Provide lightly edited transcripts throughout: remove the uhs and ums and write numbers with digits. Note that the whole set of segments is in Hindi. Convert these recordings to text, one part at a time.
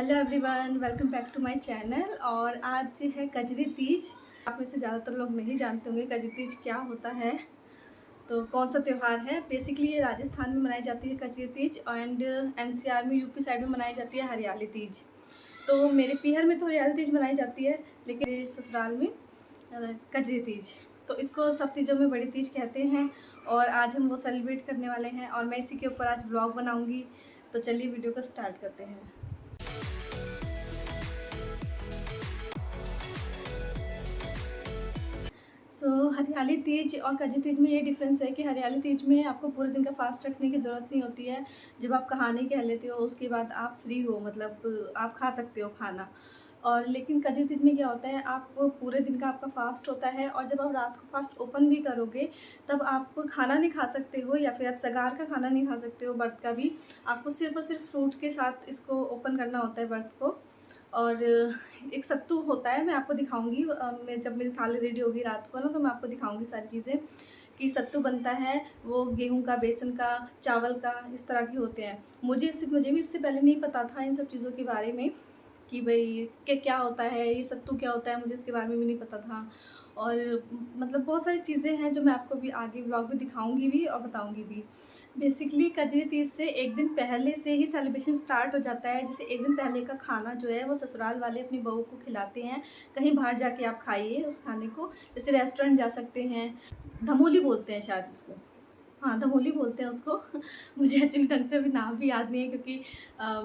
Hello everyone, welcome back to my channel. और आज है कजरी तीज। आप में से ज़्यादातर लोग नहीं जानते होंगे कजरी तीज क्या होता है, तो कौन सा त्यौहार है। बेसिकली ये राजस्थान में मनाई जाती है कजरी तीज, एंड एनसीआर में यूपी साइड में मनाई जाती है हरियाली तीज। तो मेरे पीहर में तो हरियाली तीज मनाई जाती है, लेकिन मेरे ससुराल में कजरी तीज। तो इसको सब तीजों में बड़ी तीज कहते हैं और आज हम वो सेलिब्रेट करने वाले हैं और मैं इसी के ऊपर आज ब्लॉग बनाऊँगी। तो चलिए वीडियो को स्टार्ट करते हैं। हरियाली तीज और कजरी तीज में ये डिफरेंस है कि हरियाली तीज में आपको पूरे दिन का फास्ट रखने की ज़रूरत नहीं होती है। जब आप कहानी कह लेते हो उसके बाद आप फ्री हो, मतलब आप खा सकते हो खाना। और लेकिन कजरी तीज में क्या होता है, आप पूरे दिन का आपका फास्ट होता है और जब आप रात को फास्ट ओपन भी करोगे तब आप खाना नहीं खा सकते हो, या फिर आप सगार का खाना नहीं खा सकते हो, व्रत का भी। आपको सिर्फ और सिर्फ फ्रूट्स के साथ इसको ओपन करना होता है व्रत को। और एक सत्तू होता है, मैं आपको दिखाऊंगी। मैं जब मेरी थाली रेडी होगी रात को ना, तो मैं आपको दिखाऊंगी सारी चीज़ें कि सत्तू बनता है। वो गेहूं का, बेसन का, चावल का, इस तरह के होते हैं। मुझे भी इससे पहले नहीं पता था इन सब चीज़ों के बारे में कि भाई के क्या होता है, ये सत्तू क्या होता है, मुझे इसके बारे में भी नहीं पता था। और मतलब बहुत सारी चीज़ें हैं जो मैं आपको भी आगे ब्लॉग में दिखाऊंगी भी और बताऊंगी भी। बेसिकली कजरी तीज से एक दिन पहले से ही सेलिब्रेशन स्टार्ट हो जाता है। जैसे एक दिन पहले का खाना जो है वो ससुराल वाले अपनी बहू को खिलाते हैं। कहीं बाहर जाके आप खाइए उस खाने को, जैसे रेस्टोरेंट जा सकते हैं। धमोली बोलते हैं शायद इसको, हाँ धमोली बोलते हैं उसको। मुझे एक्चुअली ढंग से भी नाम भी याद नहीं है, क्योंकि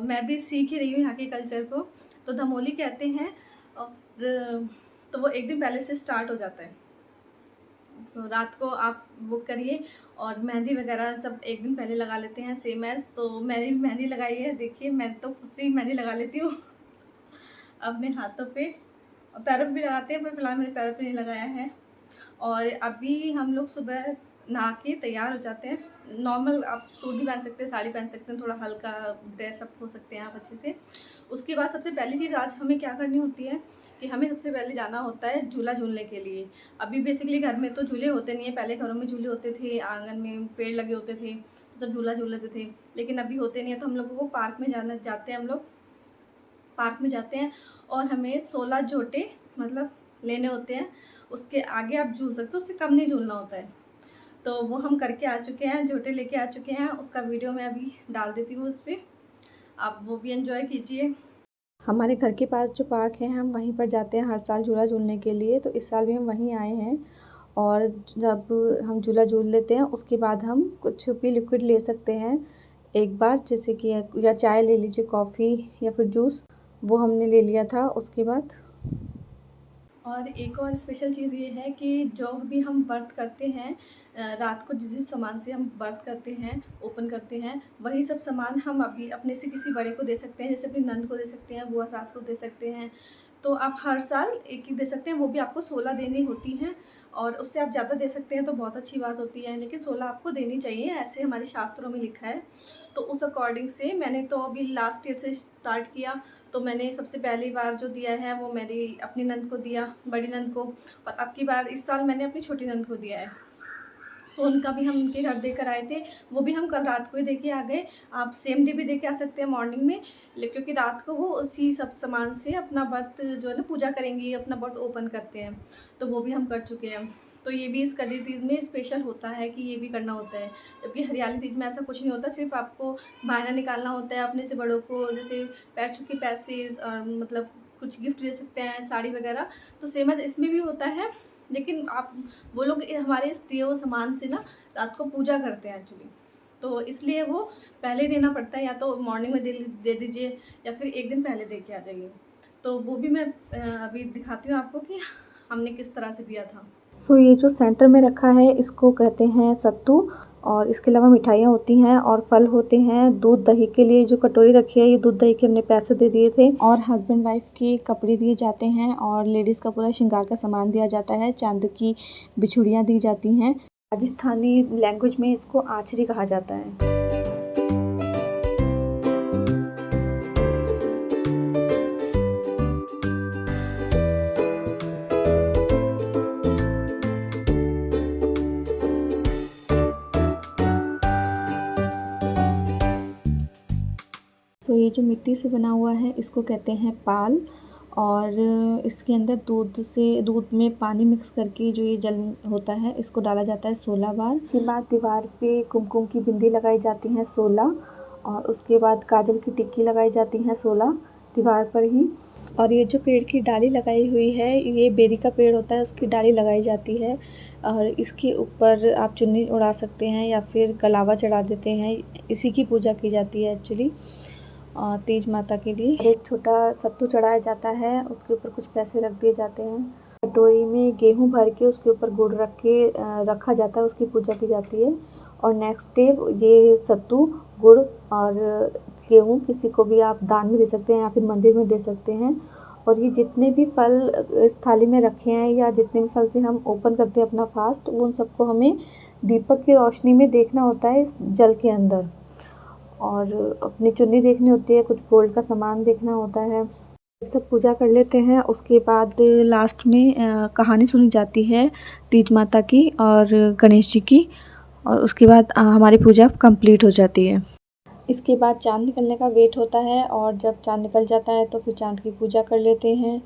मैं भी सीख ही रही हूँ यहाँ के कल्चर को। तो धमोली कहते हैं। और तो वो एक दिन पहले से स्टार्ट हो जाता है। रात को आप वो करिए और मेहंदी वगैरह सब एक दिन पहले लगा लेते हैं, सेम एज। तो मैंने भी मेहंदी लगाई है, देखिए मैं तो खुद से ही मेहंदी लगा लेती हूँ अपने हाथों पे। और पैरों पे भी लगाते हैं, पर फिलहाल मैंने पैरों पे नहीं लगाया है। और अभी हम लोग सुबह नहा के तैयार हो जाते हैं। नॉर्मल आप सूट भी पहन सकते हैं, साड़ी पहन सकते हैं, थोड़ा हल्का ड्रेसअप हो सकते हैं आप अच्छे से। उसके बाद सबसे पहली चीज़ आज हमें क्या करनी होती है कि हमें सबसे पहले जाना होता है झूला झूलने के लिए। अभी बेसिकली घर में तो झूले होते नहीं है, पहले घरों में झूले होते थे, आंगन में पेड़ लगे होते थे, तो सब झूला झूल लेते थे। लेकिन अभी होते नहीं है, तो हम लोगों को पार्क में जाते हैं। हम लोग पार्क में जाते हैं और हमें 16 झोटे मतलब लेने होते हैं। उसके आगे आप झूल सकते हो, उससे कम नहीं झूलना होता है। तो वो हम करके आ चुके हैं, झोटे लेके आ चुके हैं। उसका वीडियो मैं अभी डाल देती हूँ उस पर, आप वो भी एंजॉय कीजिए। हमारे घर के पास जो पार्क है, हम वहीं पर जाते हैं हर साल झूला झूलने के लिए। तो इस साल भी हम वहीं आए हैं। और जब हम झूला झूल लेते हैं उसके बाद हम कुछ भी लिक्विड ले सकते हैं एक बार, जैसे कि या चाय ले लीजिए, कॉफ़ी या फिर जूस, वो हमने ले लिया था उसके बाद। और एक और स्पेशल चीज़ ये है कि जो भी हम व्रत करते हैं, रात को जिस जिस सामान से हम व्रत करते हैं, ओपन करते हैं, वही सब सामान हम अभी अपने से किसी बड़े को दे सकते हैं। जैसे अपनी नंद को दे सकते हैं, बुआ सास को दे सकते हैं। तो आप हर साल एक ही दे सकते हैं, वो भी आपको 16 देनी होती हैं। और उससे आप ज़्यादा दे सकते हैं तो बहुत अच्छी बात होती है, लेकिन 16 आपको देनी चाहिए, ऐसे हमारे शास्त्रों में लिखा है। तो उस अकॉर्डिंग से मैंने तो अभी लास्ट ईयर से स्टार्ट किया। तो मैंने सबसे पहली बार जो दिया है वो मेरी अपनी नंद को दिया, बड़ी नंद को। और अब की बार इस साल मैंने अपनी छोटी नंद को दिया है। सो उनका भी हम उनके घर देकर आए थे, वो भी हम कल रात को ही दे के आ गए। आप सेम डे भी दे के आ सकते हैं मॉर्निंग में, क्योंकि रात को वो उसी सब सामान से अपना व्रत जो है ना पूजा करेंगी, अपना व्रत ओपन करते हैं। तो वो भी हम कर चुके हैं। तो ये भी इस कजरी तीज में स्पेशल होता है कि ये भी करना होता है। जबकि हरियाली तीज में ऐसा कुछ नहीं होता, सिर्फ आपको बायना निकालना होता है अपने से बड़ों को, जैसे पैर छू के पैसेज और मतलब कुछ गिफ्ट दे सकते हैं, साड़ी वगैरह। तो सेम इसमें भी होता है, लेकिन आप वो लोग हमारे इस दिए हुए सामान से ना रात को पूजा करते हैं एक्चुअली। तो इसलिए वो पहले देना पड़ता है, या तो मॉर्निंग में दे दीजिए या फिर एक दिन पहले दे के आ जाइए। तो वो भी मैं अभी दिखाती हूँ आपको कि हमने किस तरह से दिया था। ये जो सेंटर में रखा है इसको कहते हैं सत्तू। और इसके अलावा मिठाइयाँ होती हैं और फल होते हैं। दूध दही के लिए जो कटोरी रखी है, ये दूध दही के हमने पैसे दे दिए थे। और हस्बैंड वाइफ के कपड़े दिए जाते हैं और लेडीज़ का पूरा श्रृंगार का सामान दिया जाता है। चांदी की बिछुड़ियाँ दी जाती हैं। राजस्थानी लैंग्वेज में इसको आचरी कहा जाता है। ये जो मिट्टी से बना हुआ है इसको कहते हैं पाल। और इसके अंदर दूध में पानी मिक्स करके जो ये जल होता है इसको डाला जाता है 16 बार। उसके बाद दीवार पे कुमकुम की बिंदी लगाई जाती हैं 16, और उसके बाद काजल की टिक्की लगाई जाती हैं 16 दीवार पर ही। और ये जो पेड़ की डाली लगाई हुई है ये बेरी का पेड़ होता है, उसकी डाली लगाई जाती है और इसके ऊपर आप चुन्नी उड़ा सकते हैं या फिर कलावा चढ़ा देते हैं। इसी की पूजा की जाती है एक्चुअली तीज माता के लिए। और एक छोटा सत्तू चढ़ाया जाता है, उसके ऊपर कुछ पैसे रख दिए जाते हैं। कटोरी में गेहूं भर के उसके ऊपर गुड़ रखा जाता है, उसकी पूजा की जाती है। और नेक्स्ट डे ये सत्तू गुड़ और गेहूं किसी को भी आप दान में दे सकते हैं या फिर मंदिर में दे सकते हैं। और ये जितने भी फल इस थाली में रखे हैं या जितने भी फल से हम ओपन करते हैं अपना फास्ट, उन सबको हमें दीपक की रोशनी में देखना होता है इस जल के अंदर। और अपनी चुन्नी देखनी होती है, कुछ गोल्ड का सामान देखना होता है। सब पूजा कर लेते हैं, उसके बाद लास्ट में कहानी सुनी जाती है तीज माता की और गणेश जी की, और उसके बाद हमारी पूजा कंप्लीट हो जाती है। इसके बाद चाँद निकलने का वेट होता है, और जब चाँद निकल जाता है तो फिर चाँद की पूजा कर लेते हैं।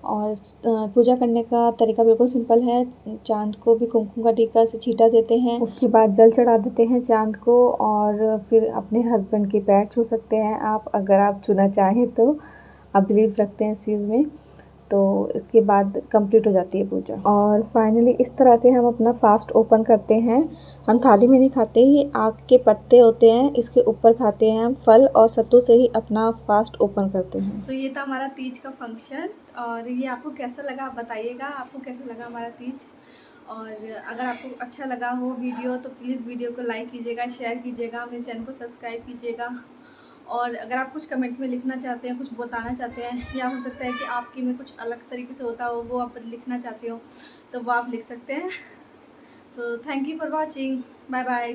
और पूजा करने का तरीका बिल्कुल सिंपल है। चाँद को भी कुमकुम का टीका से छींटा देते हैं, उसके बाद जल चढ़ा देते हैं चाँद को, और फिर अपने हस्बैंड के पैर छू सकते हैं आप, अगर आप छूना चाहें तो। आप बिलीव रखते हैं इस चीज़ में, तो इसके बाद कंप्लीट हो जाती है पूजा। और फाइनली इस तरह से हम अपना फास्ट ओपन करते हैं। हम थाली में नहीं खाते, ये आग के पत्ते होते हैं, इसके ऊपर खाते हैं हम। फल और सत्तू से ही अपना फास्ट ओपन करते हैं। तो ये था हमारा तीज का फंक्शन, और ये आपको कैसा लगा आप बताइएगा, आपको कैसा लगा हमारा तीज। और अगर आपको अच्छा लगा हो वीडियो तो प्लीज़ वीडियो को लाइक कीजिएगा, शेयर कीजिएगा, मेरे चैनल को सब्सक्राइब कीजिएगा। और अगर आप कुछ कमेंट में लिखना चाहते हैं, कुछ बताना चाहते हैं, या हो सकता है कि आपकी में कुछ अलग तरीके से होता हो वो आप लिखना चाहते हो, तो वो आप लिख सकते हैं। So thank you for watching, bye bye.